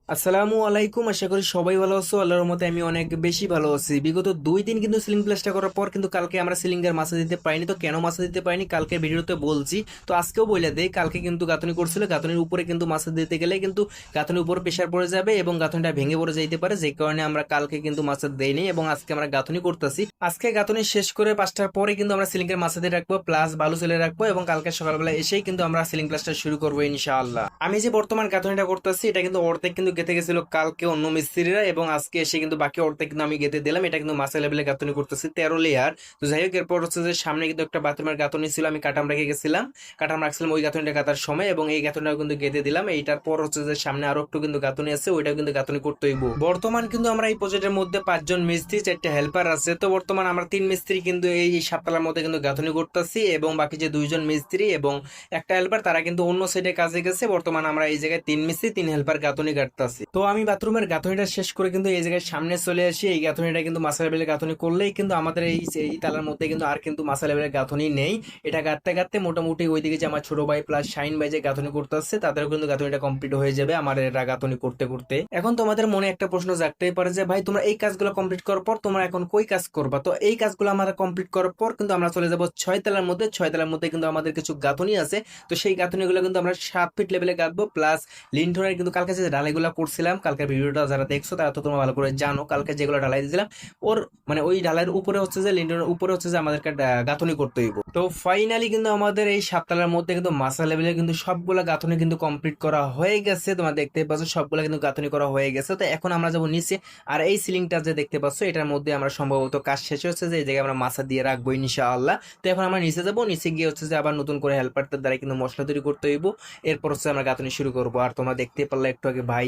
আসসালামু আলাইকুম, আশা করি সবাই ভালো আছো। আল্লাহর রহমতে আমি অনেক বেশি ভালো আছি। বিগত 2 দিন কিন্তু সিলিং প্লাস্টার করার পর কিন্তু কালকে আমরা সিলিং এর মাছা দিতে পারিনি। তো কেন মাছা দিতে পারিনি কালকে ভিডিওতে বলছি, তো আজকেও বলে দেই। কালকে কিন্তু গাঁথনি করছিল, গাঁথনির উপরে কিন্তু মাছা দিতে গেলে কিন্তু গাঁথনির উপর প্রেশার পড়ে যাবে এবং গাঁথনিটা ভেঙে পড়ে যাইতে পারে, যে কারণে আমরা কালকে কিন্তু মাছা দেইনি এবং আজকে আমরা গাঁথনি করতেছি। আজকে গাঁথনি শেষ করে 5টার পরে কিন্তু আমরা সিলিং এর মাছা দিয়ে রাখবো, প্লাস বালু চলে রাখবো এবং কালকে সকালবেলা এসেই কিন্তু আমরা সিলিং প্লাস্টার শুরু করবো ইনশাআল্লাহ। আমি যে বর্তমান গাঁথনিটা করতেছি এটা কিন্তু অর্ধেক কিন্তু গেঁথে গেছিল কালকে অন্য মিস্ত্রিরা, এবং আজকে এসে কিন্তু বাকি অর্ধেক কিন্তু আমি গেঁথে দিলাম। এটা কিন্তু মাসা লেভেলে গাঁথনি করতেছি 13 লেয়ার। তো যাই হোক, এরপর হচ্ছে যে সামনে কিন্তু একটা বাথরুমের গাঁথনি ছিল, আমি কাটাম রেখে গেছিলাম, কাটাম রাখছিলাম ওই গাঁথনিটা কাটার সময়, এবং এই গাঁথনিটাও কিন্তু গেঁথে দিলাম। এইটার পর হচ্ছে যে সামনে আরো একটু কিন্তু গাঁথনি আছে, ওইটাও কিন্তু গাঁথনি করতে হইব। বর্তমান কিন্তু আমরা এই প্রজেক্টের মধ্যে 5জন মিস্ত্রি, 4টে হেল্পার আছে। তো বর্তমান আমরা 3 মিস্ত্রি কিন্তু এই সপ্তাহের মধ্যে কিন্তু গাঁথনি করতেছি, এবং বাকি যে 2জন মিস্ত্রি এবং একটা হেল্পার তারা কিন্তু অন্য সাইডে কাজে গেছে। বর্তমান আমরা এই জায়গায় 3 মিস্ত্রি 3 হেল্পার গাঁথনি কাটতেছি। তো আমি বাথরুমের গাঁথনিটা শেষ করে কিন্তু এই জায়গায় সামনে চলে আসি। এই গাঁথনিটা কিন্তু মাসা লেভেলের গাঁথনি করলেই কিন্তু আমাদের এই তালার মধ্যে কিন্তু আর কিন্তু মাসা লেভেলের গাঁথনি নেই। এটা গাঁথতে গাঁথতে মোটামুটি ওইদিকে যে আমার ছোট ভাই প্লাস শাইন ভাই যে গাঁথনি করতে আসছে তাদেরও কিন্তু গাঁথনিটা কমপ্লিট হয়ে যাবে আমার এরা গাঁথনি করতে করতে। এখন তোমাদের মনে একটা প্রশ্ন জাগতেই পারে যে ভাই, তোমরা এই কাজগুলো কমপ্লিট করার পর তোমরা এখন কই কাজ করবা? তো এই কাজগুলো আমরা কমপ্লিট করার পর কিন্তু আমরা চলে যাব 6 তলার মধ্যে। 6 তলার মধ্যে কিন্তু আমাদের কিছু গাঁথনি আছে। তো সেই গাঁথনিগুলো কিন্তু আমরা 7 ফিট লেভেলে গাঁথবো, প্লাস লিন্টনের কিন্তু কালকে যে ঢালাইগুলো করছিলাম, কালকে ভিডিওটা যারা দেখছো তারা তো তোমরা ভালো করে জানো, কালকে যেগুলো ঢালাই দিয়েছিলাম ওর মানে ওই ঢালাইয়ের উপরে হচ্ছে যে লিন্টনের উপরে হচ্ছে যে আমাদেরকে গাঁথনি করতে হইব। তো ফাইনালি কিন্তু আমাদের এই 7 তলার মধ্যে কিন্তু মাসা লেভেলে কিন্তু সবগুলা গাঁথনি কিন্তু কমপ্লিট করা হয়ে গেছে। তোমরা দেখতে পাচ্ছ সবগুলা কিন্তু গাঁথনি করা হয়ে গেছে। তো এখন আমরা যাবো নিচে। আর এই সিলিংটা যে দেখতে পাচ্ছ এটার মধ্যে আমরা সম্ভবত কাজ শেষ হচ্ছে, যে এই জায়গায় আমরা মাছা দিয়ে রাখবো ইনশাআল্লাহ। তো এখন আমরা নিচে যাবো, নিচে গিয়ে হচ্ছে যে আবার নতুন করে হেল্পারদের দ্বারা কিন্তু মশলা তৈরি করতে হইব। এরপর হচ্ছে আমরা গাঁথনি শুরু করবো। আর তোমরা দেখতে পারলে একটু আগে ভাই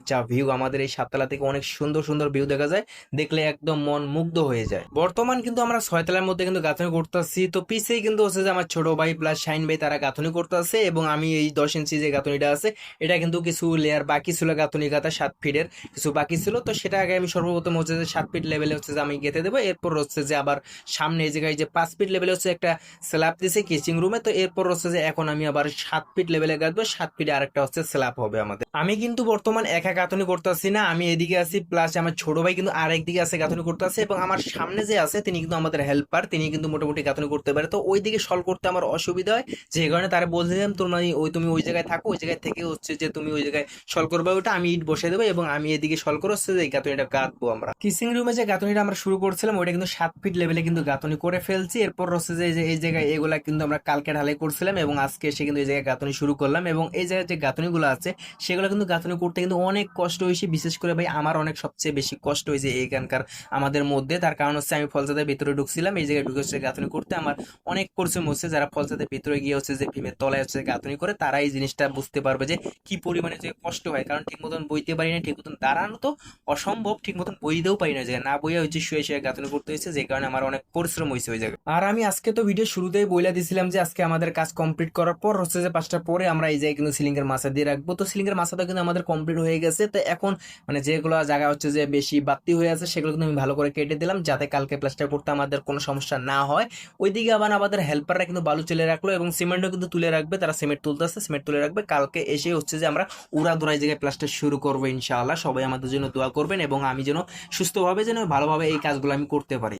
যা ভিউ, আমাদের এই 7 তলা থেকে অনেক সুন্দর সুন্দর ভিউ দেখা যায়, দেখলে একদম মন মুগ্ধ হয়ে যায়। বর্তমান কিন্তু আমরা 6 তলার মধ্যে কিন্তু গাঁথনি করতেছি। তো পিছেই কিন্তু হচ্ছে যে আমার ছোট ভাই প্লাস শাইন ভাই তারা গাঁথনি করতেছে, এবং আমি এই 10 ইঞ্চি যে গাঁথনিটা আছে এটা কিন্তু কিছু লেয়ার বাকি ছিল, গাঁথনি গাঁথা 7 ফিটের কিছু বাকি ছিল। তো সেটা আগে আমি সর্বপ্রথম হচ্ছে যে 7 ফিট লেভেলে হচ্ছে যে আমি গেঁথে দেবো। এরপর হচ্ছে যে আবার সামনে এই জায়গায় যে 5 ফিট লেভেলে হচ্ছে একটা স্ল্যাব দিছে কিচিং রুমে। তো এরপর হচ্ছে যে এখন আমি আবার 7 ফিট লেভেলে গাঁথবো, 7 ফিটে আরেকটা হচ্ছে স্ল্যাব হবে আমাদের। আমি কিন্তু বর্তমান একা গাঁথনি করতেছি না, আমি এদিকে আছি প্লাস আমার ছোট ভাই কিন্তু আরেক দিকে আছে গাঁথনি করতে আছে, এবং আমার সামনে যে আছে তিনি কিন্তু আমাদের হেল্পার, তিনি কিন্তু মোটামুটি গাঁথনি করতে পারে। তো ওই দিকে সলভ করতে আমার অসুবিধা হয়, যে কারণে তারা বলছিলাম তুমি ওই জায়গায় থাকো, ওই জায়গায় থেকে হচ্ছে যে তুমি ওই জায়গায় সলভ করবে, ওটা আমি ইট বসে দেবো এবং আমি এদিকে সলভ করে হচ্ছে যে এই গাঁথনিটা গাঁথবো। আমরা কিচিং রুমে যে গাঁথনিটা আমরা শুরু করছিলাম ওইটা কিন্তু 7 ফিট লেভেলে কিন্তু গাঁথনি করে ফেলছি। এরপর হচ্ছে যে এই জায়গায় এগুলা কিন্তু আমরা কালকে ঢালাই করছিলাম, এবং আজকে এসে কিন্তু এই জায়গায় গাঁথনি শুরু করলাম। এবং এই জায়গায় যে গাঁথনিগুলো আছে সেগুলো কিন্তু গাঁথনি করতে কিন্তু অনেক কষ্ট হয়েছে। বিশেষ করে ভাই আমার অনেক সবচেয়ে বেশি কষ্ট হয়েছে এইখানকার আমাদের মধ্যে। তার কারণ হচ্ছে আমি ফলসাদের ভিতরে ঢুকছিলাম, এই জায়গায় ঢুকে হচ্ছে গাঁথনি করতে আমার অনেক পরিশ্রম হচ্ছে। যারা ফলসাদের ভিতরে গিয়ে হচ্ছে যে ভীমের তলায় হচ্ছে গাঁথনি করে তারা এই জিনিসটা বুঝতে পারবে যে কি পরিমাণে যে কষ্ট হয়। কারণ ঠিক মতন বইতে পারি না, ঠিক মতন দাঁড়ানো তো অসম্ভব, ঠিক মতন বইতেও পারি না, জায়গায় না বইয়া হচ্ছে শুয়ে শুয়ে গাঁথনি করতে হয়েছে, যে কারণে আমার অনেক পরিশ্রম হয়েছে ওই জায়গায়। আর আমি আজকে তো ভিডিও শুরুতেই বইলা দিছিলাম যে আজকে আমাদের কাজ কমপ্লিট করার পর হচ্ছে যে 5টার পরে আমরা এই জায়গায় কিন্তু সিলিং এর মাছা দিয়ে রাখবো। তো সিলিং এর মাছাটা কিন্তু আমাদের কমপ্লিট হয়ে গেছে। তো এখন যেগুলো জায়গা হচ্ছে যে বেশি বাড়তি হয়ে আছে সেগুলো কিন্তু আমি ভালো করে কেটে দিলাম, যাতে কালকে প্লাস্টার করতে আমাদের কোনো সমস্যা না হয়। ওইদিকে আবার আমাদের হেল্পাররা কিন্তু বালু তুলে রাখলো এবং সিমেন্টও কিন্তু তুলে রাখবে, তারা সিমেন্ট তুলতেছে, সিমেন্ট তুলে রাখবে। কালকে এসে হচ্ছে যে আমরা উড়াধুরা জায়গায় প্লাস্টার শুরু করবো ইনশাআল্লাহ। সবাই আমাদের জন্য দোয়া করবেন এবং আমি যেন সুস্থভাবে যেন ভালোভাবে এই কাজগুলো আমি করতে পারি।